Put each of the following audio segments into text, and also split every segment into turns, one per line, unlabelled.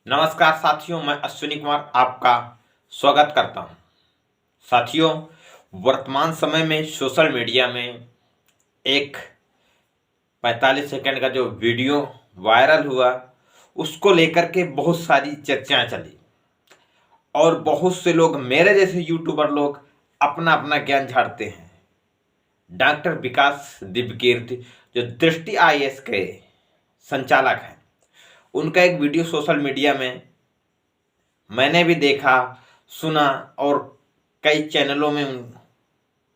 नमस्कार साथियों, मैं अश्विनी कुमार आपका स्वागत करता हूं। साथियों, वर्तमान समय में सोशल मीडिया में एक 45 सेकंड का जो वीडियो वायरल हुआ, उसको लेकर के बहुत सारी चर्चाएं चली और बहुत से लोग, मेरे जैसे यूट्यूबर लोग, अपना अपना ज्ञान झाड़ते हैं। डॉक्टर विकास दिव्यकीर्ति, जो दृष्टि आईएएस के संचालक हैं, उनका एक वीडियो सोशल मीडिया में मैंने भी देखा, सुना और कई चैनलों में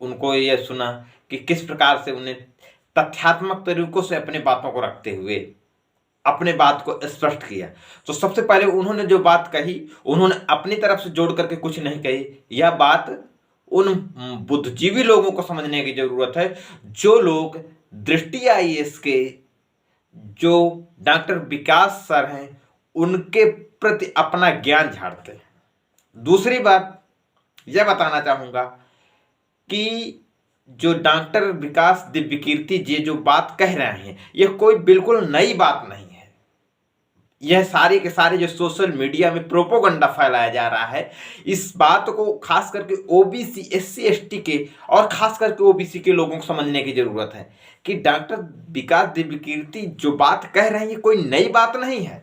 उनको ये सुना कि किस प्रकार से उन्हें तथ्यात्मक तरीकों से अपनी बातों को रखते हुए अपने बात को स्पष्ट किया। तो सबसे पहले उन्होंने जो बात कही, उन्होंने अपनी तरफ से जोड़ करके कुछ नहीं कही। यह बात उन बुद्धिजीवी लोगों को समझने की जरूरत है जो लोग दृष्टि आईएएस के जो डॉक्टर विकास सर हैं उनके प्रति अपना ज्ञान झाड़ते हैं। दूसरी बात यह बताना चाहूंगा कि जो डॉक्टर विकास दिव्यकीर्ति जी जो बात कह रहे हैं, यह कोई बिल्कुल नई बात नहीं है। यह सारे के सारे जो सोशल मीडिया में प्रोपोगंडा फैलाया जा रहा है, इस बात को खास करके ओबीसी, एससी, एसटी के और खास करके ओबीसी के लोगों को समझने की जरूरत है कि डॉक्टर विकास दिव्यकीर्ति जो बात कह रहे हैं, ये कोई नई बात नहीं है।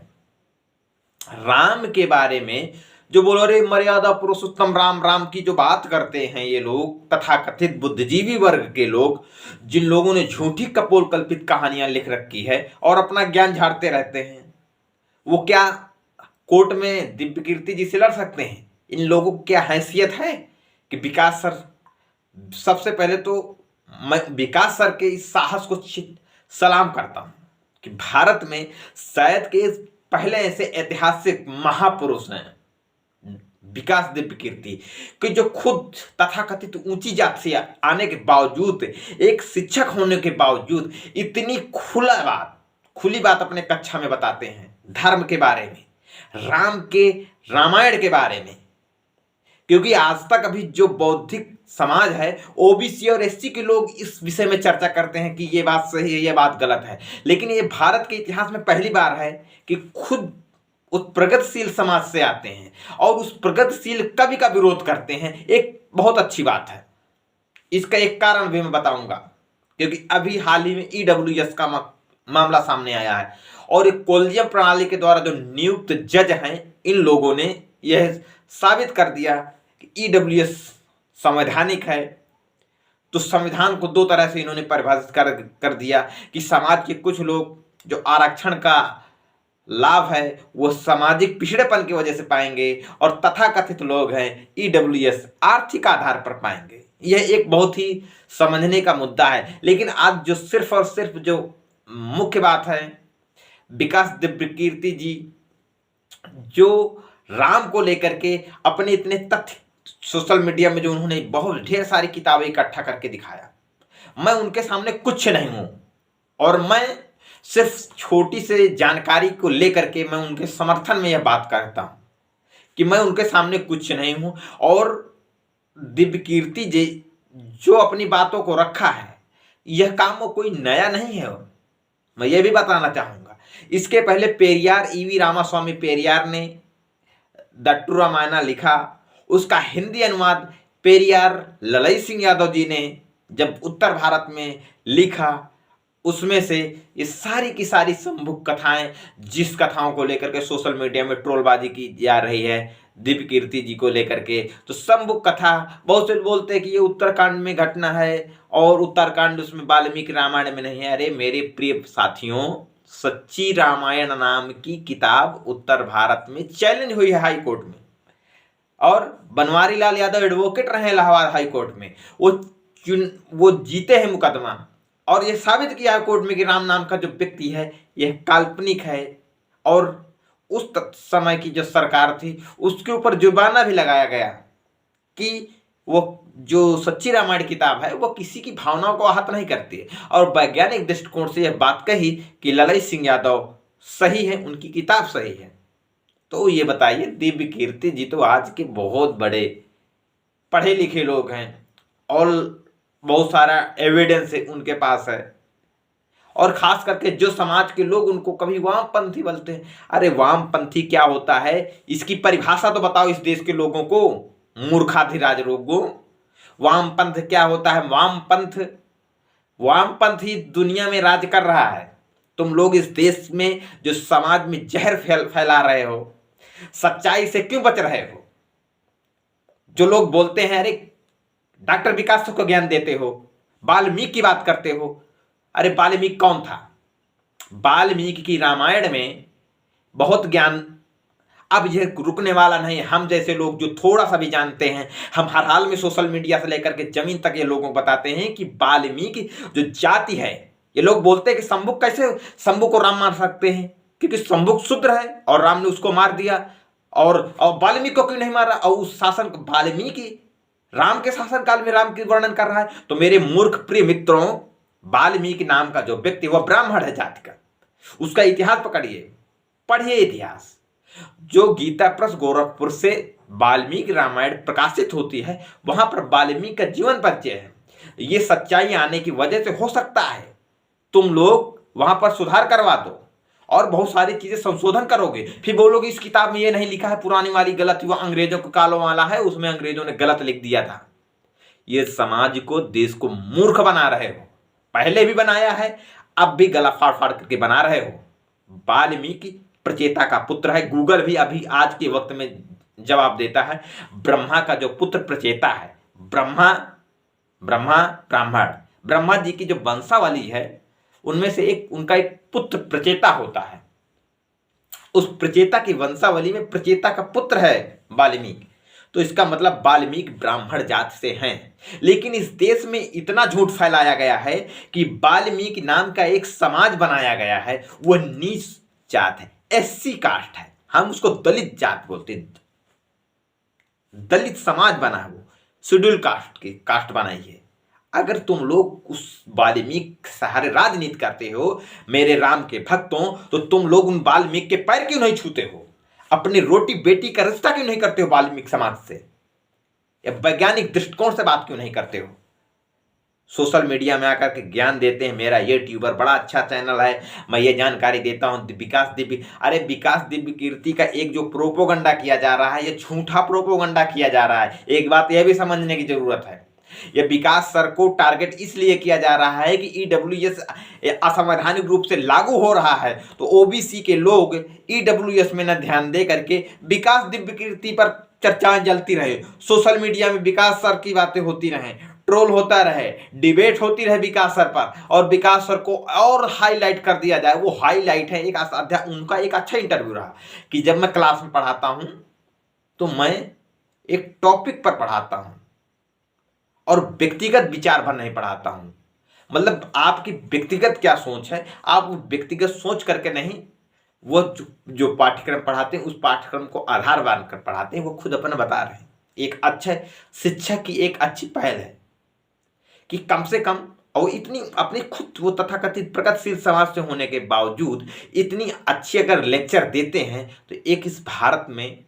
राम के बारे में जो बोलो रे मर्यादा पुरुषोत्तम राम राम की जो बात करते हैं ये लोग, तथाकथित बुद्धिजीवी वर्ग के लोग, जिन लोगों ने झूठी कपोल कल्पित कहानियां लिख रखी है और अपना ज्ञान झाड़ते रहते हैं, वो क्या कोर्ट में दिव्यकीर्ति जी से लड़ सकते हैं? इन लोगों की क्या हैसियत है कि विकास सर, सबसे पहले तो मैं विकास सर के इस साहस को सलाम करता हूं कि भारत में शायद के पहले ऐसे ऐतिहासिक महापुरुष हैं विकास दिव्यकीर्ति कि जो खुद तथाकथित ऊंची जात से आने के बावजूद, एक शिक्षक होने के बावजूद, इतनी खुली बात अपने कक्षा में बताते हैं। धर्म के बारे में, राम के रामायण के बारे में, क्योंकि आज तक अभी जो बौद्धिक समाज है, ओबीसी और एससी के लोग इस विषय में चर्चा करते हैं कि ये बात सही है, ये बात गलत है, लेकिन ये भारत के इतिहास में पहली बार है कि खुद उस प्रगतिशील समाज से आते हैं और उस प्रगतिशील कवि का विरोध करते हैं। एक बहुत अच्छी बात है। इसका एक कारण भी मैं बताऊंगा, क्योंकि अभी हाल ही में ईडब्ल्यूएस का मामला सामने आया है और एक कॉलेजियम प्रणाली के द्वारा जो नियुक्त जज हैं, इन लोगों ने यह साबित कर दिया कि ईडब्ल्यूएस संवैधानिक है। तो संविधान को दो तरह से इन्होंने परिभाषित कर दिया कि समाज के कुछ लोग जो आरक्षण का लाभ है वो सामाजिक पिछड़ेपन की वजह से पाएंगे और तथाकथित लोग हैं ईडब्ल्यूएस आर्थिक आधार पर पाएंगे। यह एक बहुत ही समझने का मुद्दा है। लेकिन आज जो सिर्फ और सिर्फ जो मुख्य बात है, विकास दिव्यकीर्ति जी जो राम को लेकर के अपने इतने तथ्य सोशल मीडिया में जो उन्होंने बहुत ढेर सारी किताबें इकट्ठा करके दिखाया, मैं उनके सामने कुछ नहीं हूं और मैं सिर्फ छोटी से जानकारी को लेकर के मैं उनके समर्थन में यह बात करता हूं कि मैं उनके सामने कुछ नहीं हूं। और दिव्यकीर्ति जी जो अपनी बातों को रखा है, यह काम वो कोई नया नहीं है। मैं यह भी बताना चाहूंगा, इसके पहले पेरियार, ईवी रामास्वामी पेरियार ने द ट्रू रामायण लिखा, उसका हिंदी अनुवाद पेरियार ललई सिंह यादव जी ने जब उत्तर भारत में लिखा, उसमें से ये सारी की सारी संभुक कथाएं, जिस कथाओं को लेकर के सोशल मीडिया में ट्रोलबाजी की जा रही है दिव्यकीर्ति जी को लेकर के, तो संभुक कथा, बहुत से बोलते हैं कि ये उत्तराखंड में घटना है और उत्तराखंड उसमें वाल्मीकि रामायण में नहीं है। अरे मेरे प्रिय साथियों, सच्ची रामायण नाम की किताब उत्तर भारत में चैलेंज हुई है हाई कोर्ट में और बनवारी लाल यादव एडवोकेट रहे इलाहाबाद हाई कोर्ट में। वो जीते हैं मुकदमा और यह साबित किया कोर्ट में कि राम नाम का जो व्यक्ति है यह काल्पनिक है। और उस समय की जो सरकार थी उसके ऊपर जुर्माना भी लगाया गया कि वो जो सच्ची रामायण किताब है वो किसी की भावनाओं को आहत नहीं करती है। और वैज्ञानिक दृष्टिकोण से यह बात कही कि ललई सिंह यादव सही है, उनकी किताब सही है। तो ये बताइए, दिव्यकीर्ति जी तो आज के बहुत बड़े पढ़े लिखे लोग हैं और बहुत सारा एविडेंस है उनके पास है, और खास करके जो समाज के लोग उनको कभी वामपंथी बोलते हैं। अरे वामपंथी क्या होता है, इसकी परिभाषा तो बताओ इस देश के लोगों को, मूर्खाधिराज लोगों। वामपंथ क्या होता है? वामपंथ ही दुनिया में राज कर रहा है। तुम लोग इस देश में जो समाज में जहर फैला रहे हो, सच्चाई से क्यों बच रहे हो? जो लोग बोलते हैं अरे डॉक्टर विकास को ज्ञान देते हो, वाल्मीकि की बात करते हो। अरे वाल्मीकि कौन था? वाल्मीकि की रामायण में बहुत ज्ञान, अब यह रुकने वाला नहीं। हम जैसे लोग जो थोड़ा सा भी जानते हैं, हम हर हाल में सोशल मीडिया से लेकर के जमीन तक ये लोगों को बताते हैं कि वाल्मीकि जो जाति है, ये लोग बोलते हैं कि शंभुक कैसे शंभु को राम मार सकते हैं, क्योंकि शंभुक शूद्र है और राम ने उसको मार दिया। और वाल्मीकि को क्यों नहीं मारा? और उस शासन वाल्मीकि राम के शासन काल में राम की वर्णन कर रहा है। तो मेरे मूर्ख प्रिय मित्रों, वाल्मीकि नाम का जो व्यक्ति वह ब्राह्मण है जाति का, उसका इतिहास पकड़िए, पढ़िए इतिहास। जो गीता प्रेस गोरखपुर से वाल्मीकि रामायण प्रकाशित होती है, वहां पर वाल्मीकि का जीवन परिचय है। ये सच्चाई आने की वजह से हो सकता है तुम लोग वहां पर सुधार करवा दो और बहुत सारी चीजें संशोधन करोगे, फिर बोलोगे इस किताब में ये नहीं लिखा है, पुरानी वाली गलत हुआ, अंग्रेजों का कालो वाला है, उसमें अंग्रेजों ने गलत लिख दिया था। ये समाज को, देश को मूर्ख बना रहे हो, पहले भी बनाया है, अब भी गला फाड़ फाड़ करके बना रहे हो। वाल्मीकि प्रचेता का पुत्र है। गूगल भी अभी आज के वक्त में जवाब देता है, ब्रह्मा का जो पुत्र प्रचेता है। ब्रह्मा जी की जो वंशावली है, उनमें से उनका एक पुत्र प्रचेता होता है। उस प्रचेता की वंशावली में प्रचेता का पुत्र है वाल्मीकि। तो इसका मतलब वाल्मीकि ब्राह्मण जात से हैं। लेकिन इस देश में इतना झूठ फैलाया गया है कि वाल्मीकि नाम का एक समाज बनाया गया है, वह नीच जात है, एससी कास्ट है। हम उसको दलित जात बोलते हैं। दलित समाज बना है, वो शेड्यूल कास्ट बनाई है। अगर तुम लोग उस वाल्मीकि सहारे राजनीति करते हो मेरे राम के भक्तों, तो तुम लोग उन वाल्मीकि के पैर क्यों नहीं छूते हो? अपनी रोटी बेटी का रिश्ता क्यों नहीं करते हो वाल्मीकि समाज से? या वैज्ञानिक दृष्टिकोण से बात क्यों नहीं करते हो? सोशल मीडिया में आकर के ज्ञान देते हैं। मेरा ये ट्यूबर बड़ा अच्छा चैनल है, मैं ये जानकारी देता हूँ। विकास दिव्य, अरे विकास दिव्य कीर्ति का एक जो प्रोपोगंडा किया जा रहा है, ये झूठा प्रोपोगंडा किया जा रहा है। एक बात यह भी समझने की जरूरत है, ये विकास सर को टारगेट इसलिए किया जा रहा है कि ईडब्ल्यूएस असंवैधानिक रूप से लागू हो रहा है, तो ओबीसी के लोग ईडब्ल्यूएस में न ध्यान दे करके विकास दिव्य कीर्ति पर चर्चाएं चलती रहे, सोशल मीडिया में विकास सर की बातें होती रहे, ट्रोल होता रहे, डिबेट होती रहे विकास सर पर, और विकास सर को और हाईलाइट कर दिया जाए। वो हाईलाइट है एक अध्याय, उनका एक अच्छा इंटरव्यू रहा कि जब मैं क्लास में पढ़ाता हूं तो मैं एक टॉपिक पर पढ़ाता हूं और व्यक्तिगत विचार भर नहीं पढ़ाता हूं। मतलब आपकी व्यक्तिगत क्या सोच है, आप व्यक्तिगत सोच करके नहीं, वो जो पाठ्यक्रम पढ़ाते हैं उस पाठ्यक्रम को आधार मानकर पढ़ाते हैं। वो खुद अपना बता रहे हैं। एक अच्छे शिक्षक की एक अच्छी पहल है कि कम से कम, और इतनी अपनी खुद वो तथाकथित प्रगतिशील समाज से होने के बावजूद इतनी अच्छी अगर लेक्चर देते हैं, तो एक इस भारत में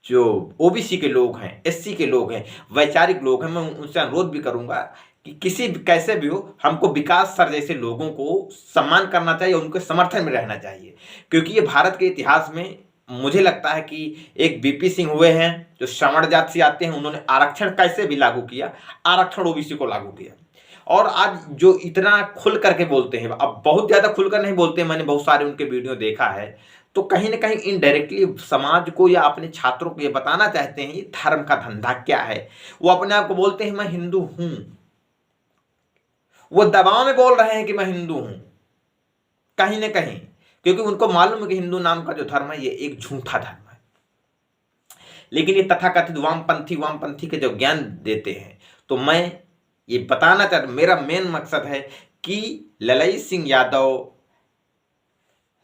जो ओबीसी के लोग हैं, एससी के लोग हैं, वैचारिक लोग हैं, मैं उनसे अनुरोध भी करूंगा कि किसी कैसे भी हो, हमको विकास सर जैसे लोगों को सम्मान करना चाहिए, उनके समर्थन में रहना चाहिए। क्योंकि ये भारत के इतिहास में मुझे लगता है कि एक बीपी सिंह हुए हैं जो श्रमण जात से आते हैं, उन्होंने आरक्षण कैसे भी लागू किया, आरक्षण ओबीसी को लागू किया। और आज जो इतना खुल करके बोलते हैं, अब बहुत ज्यादा खुलकर नहीं बोलते, मैंने बहुत सारे उनके वीडियो देखा है, तो कहीं ना कहीं इनडायरेक्टली समाज को या अपने छात्रों को ये बताना चाहते हैं ये धर्म का धंधा क्या है। वो अपने आप को बोलते हैं मैं हिंदू हूं, वो दबाव में बोल रहे हैं कि मैं हिंदू हूं कहीं ना कहीं, क्योंकि उनको मालूम है कि हिंदू नाम का जो धर्म है ये एक झूठा धर्म है। लेकिन ये तथाकथित वामपंथी के जो ज्ञान देते हैं, तो मैं ये बताना चाहता हूं, मेरा मेन मकसद है कि ललई सिंह यादव,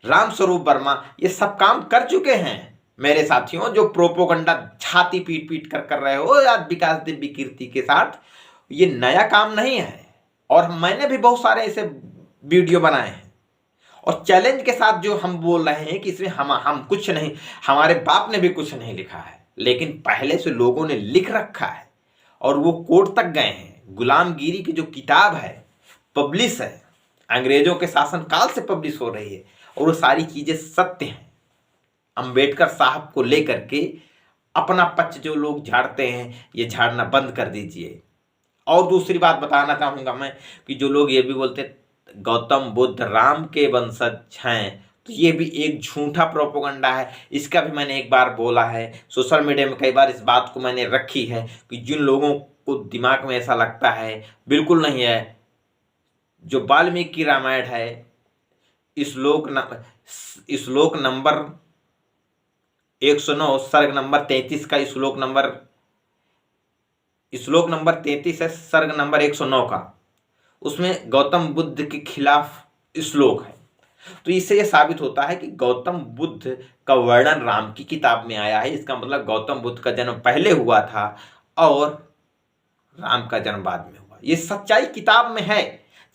रामस्वरूप वर्मा ये सब काम कर चुके हैं मेरे साथियों। जो प्रोपोगंडा छाती पीट पीट कर रहे हो यार विकास दिव्य कीर्ति के साथ, ये नया काम नहीं है। और मैंने भी बहुत सारे ऐसे वीडियो बनाए हैं, और चैलेंज के साथ जो हम बोल रहे हैं कि इसमें हम कुछ नहीं, हमारे बाप ने भी कुछ नहीं लिखा है, लेकिन पहले से लोगों ने लिख रखा है और वो कोर्ट तक गए हैं। गुलामगिरी की जो किताब है, पब्लिश है, अंग्रेजों के शासन काल से पब्लिश हो रही है और वो सारी चीजें सत्य हैं। अंबेडकर साहब को लेकर के अपना पक्ष जो लोग झाड़ते हैं, ये झाड़ना बंद कर दीजिए। और दूसरी बात बताना चाहूंगा मैं कि जो लोग ये भी बोलते गौतम बुद्ध राम के वंशज हैं, तो ये भी एक झूठा प्रोपोगंडा है। इसका भी मैंने एक बार बोला है, सोशल मीडिया में कई बार इस बात को मैंने रखी है कि जिन लोगों को दिमाग में ऐसा लगता है, बिल्कुल नहीं है। जो वाल्मीकि की रामायण है, श्लोक नंबर 109 सर्ग नंबर 33 का श्लोक नंबर 33 है, सर्ग नंबर 109 का, उसमें गौतम बुद्ध के खिलाफ श्लोक है। तो इससे यह साबित होता है कि गौतम बुद्ध का वर्णन राम की किताब में आया है। इसका मतलब गौतम बुद्ध का जन्म पहले हुआ था और राम का जन्म बाद में हुआ। ये सच्चाई किताब में है,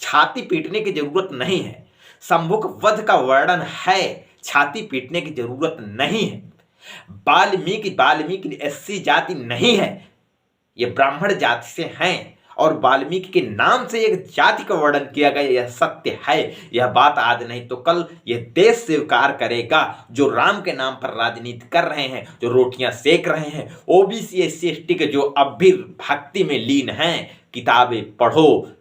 छाती पीटने की जरूरत नहीं है। शंभुक वध का वर्णन है, छाती पीटने की जरूरत नहीं है। वाल्मीकि एससी जाति नहीं है, ये ब्राह्मण जाति से हैं और वाल्मीकि के नाम से एक जाति का वर्णन किया गया, यह सत्य है। यह बात आज नहीं तो कल यह देश स्वीकार करेगा। जो राम के नाम पर राजनीति कर रहे हैं, जो रोटियां सेक रहे हैं, ओबीसी एससी एसटी के जो अब भी भक्ति में लीन हैं, किताबें पढ़ो।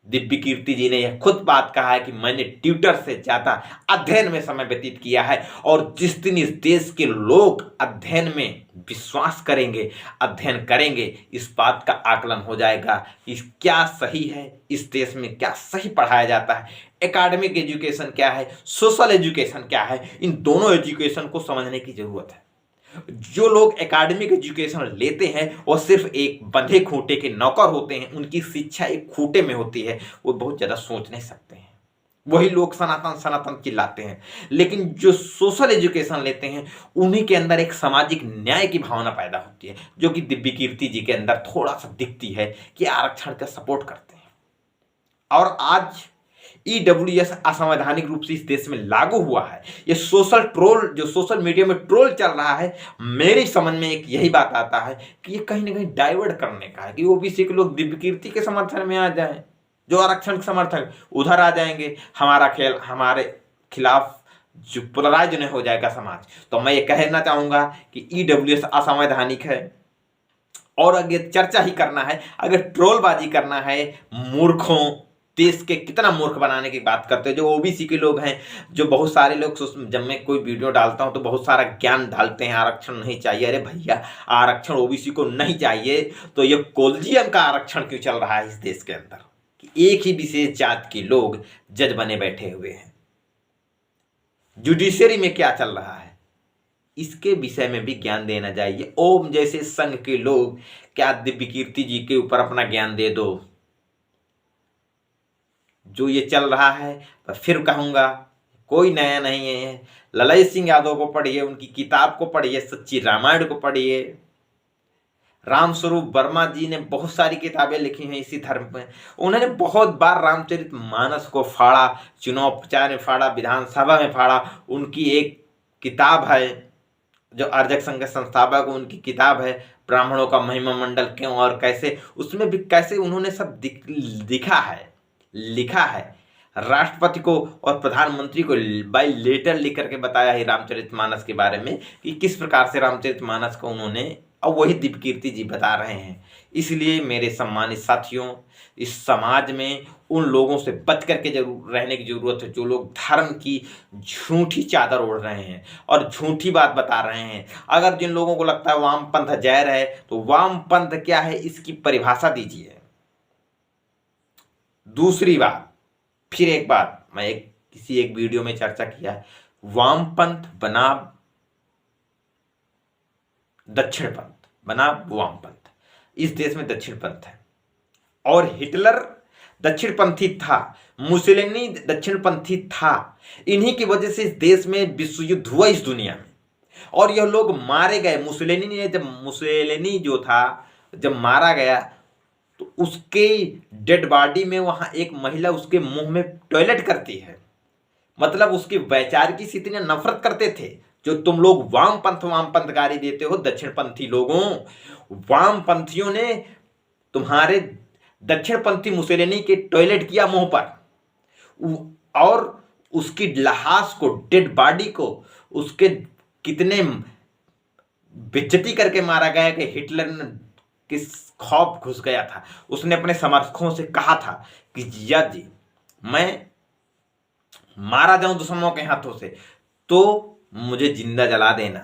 दिव्य कीर्ति जी ने यह खुद बात कहा है कि मैंने ट्विटर से ज्यादा अध्ययन में समय व्यतीत किया है और जिस दिन इस देश के लोग अध्ययन में विश्वास करेंगे, अध्ययन करेंगे, इस बात का आकलन हो जाएगा कि क्या सही है, इस देश में क्या सही पढ़ाया जाता है, एकेडमिक एजुकेशन क्या है, सोशल एजुकेशन क्या है। इन दोनों एजुकेशन को समझने की जरूरत है। जो लोग एकेडमिक एजुकेशन लेते हैं वो सिर्फ एक बंधे खूंटे के नौकर होते हैं, उनकी शिक्षा एक खूंटे में होती है, वो बहुत ज़्यादा सोच नहीं सकते हैं। वही लोग सनातन सनातन चिल्लाते हैं। लेकिन जो सोशल एजुकेशन लेते हैं उन्हीं के अंदर एक सामाजिक न्याय की भावना पैदा होती है, जो कि दिव्य कीर्ति जी के अंदर थोड़ा सा दिखती है कि आरक्षण का सपोर्ट करते हैं। और आज ईडब्ल्यूएस असंवैधानिक रूप से इस देश में लागू हुआ है। ये सोशल ट्रोल, जो सोशल मीडिया में ट्रोल चल रहा है, मेरी समझ में एक यही बात आता है कि ये कहीं ना कहीं डाइवर्ट करने का है कि ओबीसी के लोग दिव्य कीर्ति के समर्थन में आ जाएं, जो आरक्षण के समर्थक उधर आ जाएंगे, हमारे खिलाफ जो पोलराइज नहीं हो जाएगा समाज। तो मैं ये कहना चाहूंगा कि ईडब्ल्यूएस असंवैधानिक है। और अगर चर्चा ही करना है, अगर ट्रोलबाजी करना है, मूर्खों, देश के कितना मूर्ख बनाने की बात करते हैं जो ओबीसी के लोग हैं, जो बहुत सारे लोग, जब मैं कोई वीडियो डालता हूं तो बहुत सारा ज्ञान डालते हैं, आरक्षण नहीं चाहिए। अरे भैया, आरक्षण ओबीसी को नहीं चाहिए तो ये कोलजियम का आरक्षण क्यों चल रहा है इस देश के अंदर कि एक ही विशेष जात के लोग जज बने बैठे हुए हैं। जुडिशरी में क्या चल रहा है, इसके विषय में भी ज्ञान देना चाहिए। ओम जैसे संघ के लोग क्या दिव्य कीर्ति जी के ऊपर अपना ज्ञान दे दो। जो ये चल रहा है, पर फिर कहूँगा, कोई नया नहीं है। ललई सिंह यादव को पढ़िए, उनकी किताब को पढ़िए, सच्ची रामायण को पढ़िए। रामस्वरूप वर्मा जी ने बहुत सारी किताबें लिखी हैं इसी धर्म में। उन्होंने बहुत बार रामचरितमानस को फाड़ा, चुनाव प्रचार में फाड़ा, विधानसभा में फाड़ा। उनकी एक किताब है जो अर्जक संघ के संस्थापक, उनकी किताब है ब्राह्मणों का महिमा मंडल क्यों और कैसे, उसमें भी कैसे उन्होंने सब लिखा है। राष्ट्रपति को और प्रधानमंत्री को बाय लेटर लिख करके बताया है रामचरितमानस के बारे में कि किस प्रकार से रामचरितमानस को उन्होंने, और वही दिव्य कीर्ति जी बता रहे हैं। इसलिए मेरे सम्मानित साथियों, इस समाज में उन लोगों से बच करके जरूर रहने की जरूरत है जो लोग धर्म की झूठी चादर ओढ़ रहे हैं और झूठी बात बता रहे हैं। अगर जिन लोगों को लगता है वामपंथ जहर है, तो वामपंथ क्या है इसकी परिभाषा दीजिए। दूसरी बात, फिर एक बात मैं किसी एक वीडियो में चर्चा किया है, वामपंथ बनाम दक्षिणपंथ बनाम वामपंथ। इस देश में दक्षिणपंथ है और हिटलर दक्षिणपंथी था, मुसोलिनी दक्षिणपंथी था। इन्हीं की वजह से इस देश में विश्व युद्ध हुआ इस दुनिया में, और यह लोग मारे गए। मुसोलिनी जो था, जब मारा गया तो उसके डेड बॉडी में वहां एक महिला उसके मुंह में टॉयलेट करती है। मतलब उसकी वैचारिकी से इतने नफरत करते थे। जो तुम लोग वामपंथ गाली देते हो दक्षिणपंथी लोगों, वामपंथियों ने तुम्हारे दक्षिणपंथी मुसोलिनी के टॉयलेट किया मुंह पर। और उसकी लाश को, डेड बॉडी को उसके कितने बेइज्जती करके मारा गया कि हिटलर ने किस खौफ घुस गया था। उसने अपने समर्थकों से कहा था कि यदि मैं मारा जाऊं दुश्मनों के हाथों से तो मुझे जिंदा जला देना,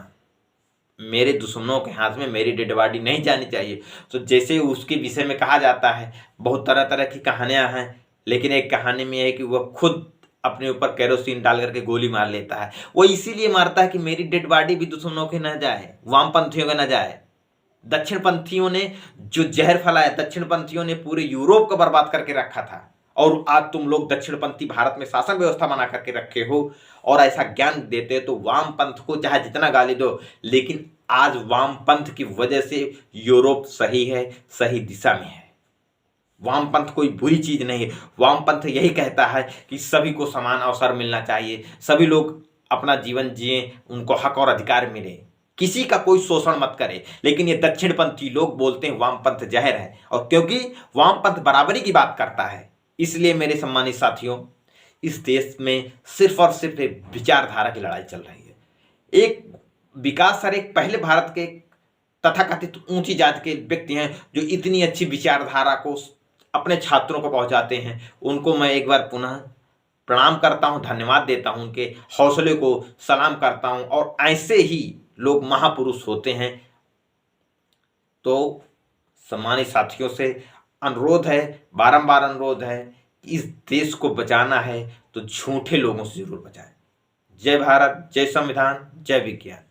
मेरे दुश्मनों के हाथ में मेरी डेड बॉडी नहीं जानी चाहिए। तो जैसे उसके विषय में कहा जाता है, बहुत तरह तरह की कहानियां हैं, लेकिन एक कहानी में है कि वह खुद अपने ऊपर केरोसिन डाल करके गोली मार लेता है। वो इसीलिए मारता है कि मेरी डेड बॉडी भी दुश्मनों के न जाए, वामपंथियों के न जाए। दक्षिणपंथियों ने जो जहर फैलाया, दक्षिणपंथियों ने पूरे यूरोप को बर्बाद करके रखा था, और आज तुम लोग दक्षिणपंथी भारत में शासन व्यवस्था बना करके रखे हो और ऐसा ज्ञान देते हो। तो वामपंथ को चाहे जितना गाली दो, लेकिन आज वामपंथ की वजह से यूरोप सही है, सही दिशा में है। वामपंथ कोई बुरी चीज नहीं है। वामपंथ यही कहता है कि सभी को समान अवसर मिलना चाहिए, सभी लोग अपना जीवन जिए, उनको हक और अधिकार मिले, किसी का कोई शोषण मत करे। लेकिन ये दक्षिणपंथी लोग बोलते हैं वामपंथ जहर है, और क्योंकि वामपंथ बराबरी की बात करता है, इसलिए मेरे सम्मानित साथियों, इस देश में सिर्फ और सिर्फ एक विचारधारा की लड़ाई चल रही है। एक विकास सर एक पहले भारत के तथाकथित ऊंची जाति के व्यक्ति हैं जो इतनी अच्छी विचारधारा को अपने छात्रों को पहुंचाते हैं। उनको मैं एक बार पुनः प्रणाम करता हूं, धन्यवाद देता हूं, उनके हौसले को सलाम करता हूं। और ऐसे ही लोग महापुरुष होते हैं। तो सम्मानित साथियों से अनुरोध है, बारंबार अनुरोध है, इस देश को बचाना है तो झूठे लोगों से जरूर बचाएं। जय भारत, जय संविधान, जय विज्ञान।